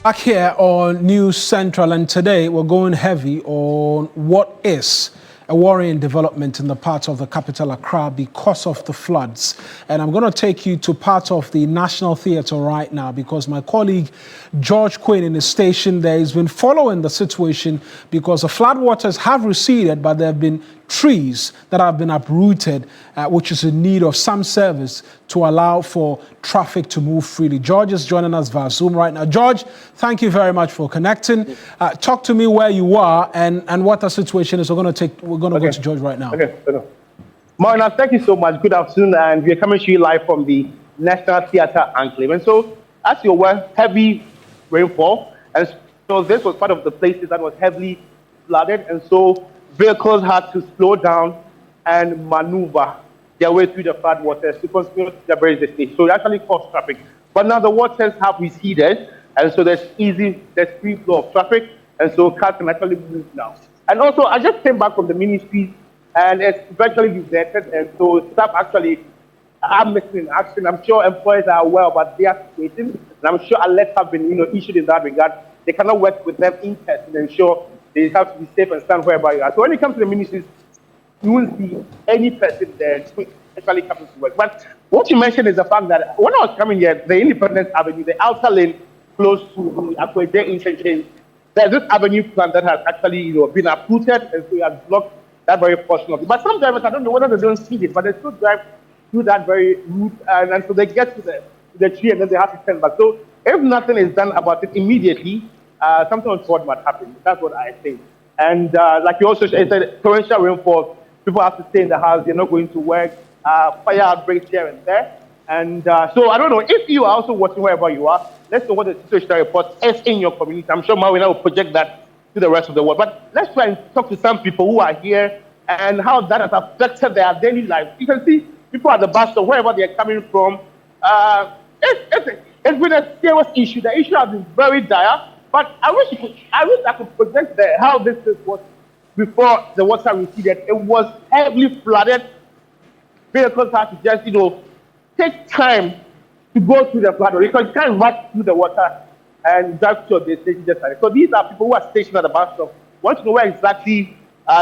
Back here on News Central, and today we're going heavy on what is a worrying development in the part of the capital, Accra, because of the floods. And I'm going to take you to part of the National Theatre right now because my colleague George Quinn in the station there has been following the situation because the floodwaters have receded, but there have been trees that have been uprooted, which is in need of some service to allow for traffic to move freely. George is joining us via Zoom right now. George, thank you very much for connecting. Talk to me where you are and what the situation is. We're going to go to George right now. Okay. Marina, thank you so much. Good afternoon, and we're coming to you live from the National Theatre Enclave. And so, as you're aware, heavy rainfall, and so this was part of the places that was heavily flooded, and so vehicles had to slow down and maneuver their way through the flood waters to continue their various destinations. So it actually caused traffic. But now the waters have receded, and so there's free flow of traffic, and so cars can actually move now. And also, I just came back from the ministry, and it's virtually deserted, and so staff actually are missing in action. I'm sure employees are aware about their situation, and I'm sure alerts have been issued in that regard. They cannot work with them in person and ensure they have to be safe and stand wherever you are. So when it comes to the ministries, you won't see any person there actually coming to work. But what you mentioned is the fact that when I was coming here, the Independence Avenue, the outer lane close to the Accra interchange, there's this avenue plan that has actually been uprooted, and so it has blocked that very portion of it. But some drivers, I don't know whether they don't see it, but they still drive through that very route, and so they get to the tree and then they have to turn back. So if nothing is done about it immediately, something untoward might happen. That's what I think. And like you also said, torrential rainfall, people have to stay in the house, they're not going to work, fire outbreaks here and there. And so I don't know, if you are also watching wherever you are, let's know what the situation report is in your community. I'm sure Marina will project that to the rest of the world. But let's try and talk to some people who are here and how that has affected their daily life. You can see people at the bus stop, wherever they're coming from. It's been a serious issue. The issue has been very dire. But I wish I could project how this was before the water receded. It was heavily flooded. Vehicles had to just, take time to go through the flood because you can't rush through the water and drive to your destination just like that. So these are people who are stationed at the bus stop, want to know where exactly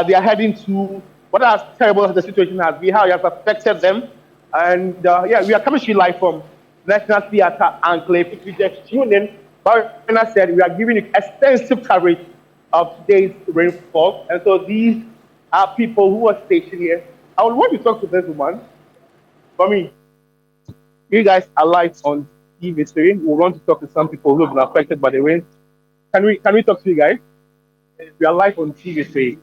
they are heading to, what as terrible the situation has been, how it has affected them. And we are coming to you live from National Theatre Enclave. If you just tune in, Marina said we are giving you extensive coverage of today's rainfall. And so these are people who are stationed here. I would want to talk to this woman. For me, you guys are live on TV3. We want to talk to some people who have been affected by the rain. Can we talk to you guys? We are live on TV3.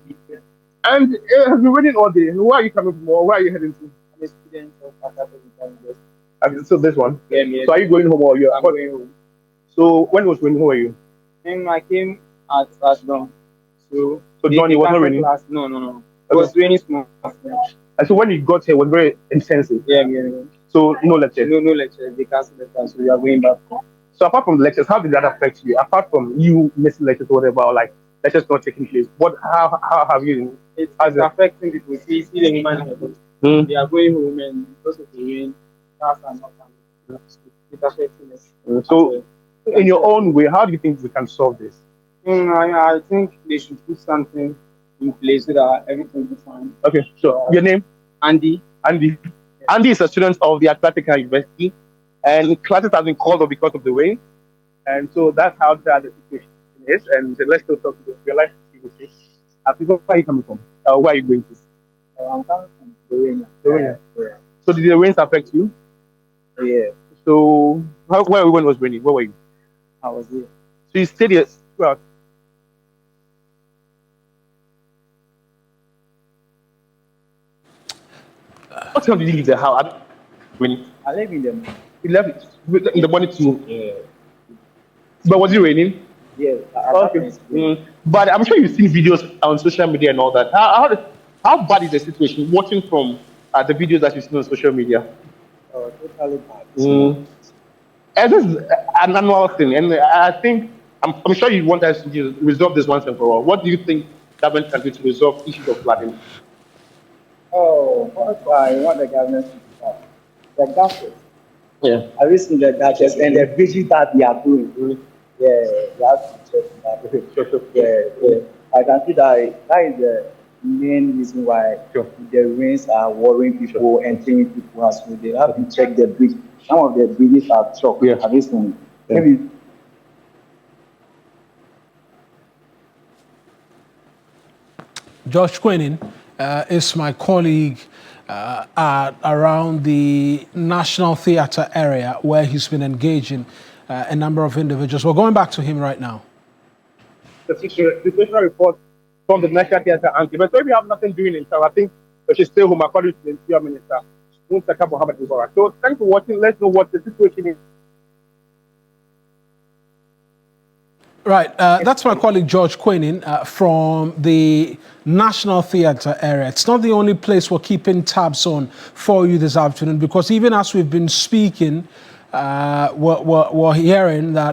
And it has been raining all day. Where are you coming from or where are you heading to? I'm a student of Accra. So this one? Yeah. So are you going home or you're going home? So when it was raining, who were you? And I came at dawn. So Dawn, it was not raining? No. It was raining small. And so when you got here, it was very intensive? Yeah. So no lectures? No lectures. They canceled the class, so we are going back home. So apart from the lectures, how did that affect you? Apart from you missing lectures or whatever, or like lectures not taking place, how have you? It's affecting people. See the human health. They are going home and because of the rain, cars are not coming. It's affecting us. So in your own way, how do you think we can solve this? I think they should put something in place so that everything will be fine. Okay, sure. Your name? Andy. Andy is a student of the Accra University, and classes have been called off because of the rain. And so that's how the situation is. And let's still talk to your life. Where are you coming from? Where are you going to? I'm coming from the rain. Yeah. So did the rains affect you? Yeah. So where were you when it was raining? Where were you? I was here. So you stayed here throughout? What time did you leave the house? I live in the morning. You left in the morning too? Yeah. But was it raining? Yeah. Okay. But I'm sure you've seen videos on social media and all that. How bad is the situation watching from the videos that you've seen on social media? Oh, totally bad. This is an annual thing, and I think I'm sure you want us to resolve this once and for all. What do you think government can do to resolve issues of flooding? Oh, what I want the government to do? The gadgets. Yeah. Have you seen the gadgets and the vision that they are doing? Yeah, you have to check that. Yeah. I can see that is the main reason why Sure. the rains are worrying people and killing people as well. They have to check the bridge. Some of the bridges are chalk. Yeah. Have you seen? Yeah. Maybe George Quenin is my colleague around the National Theatre area where he's been engaging a number of individuals. We're going back to him right now. The situational report from the National Theatre Ankle. But so if you have nothing doing in town, I think we should stay home according to the Interior Minister, Muntaka Mohammed Mubarak. So thanks for watching. Let's know what the situation is. Right, that's my colleague George Quenin from the National Theatre area. It's not the only place we're keeping tabs on for you this afternoon, because even as we've been speaking, we're hearing that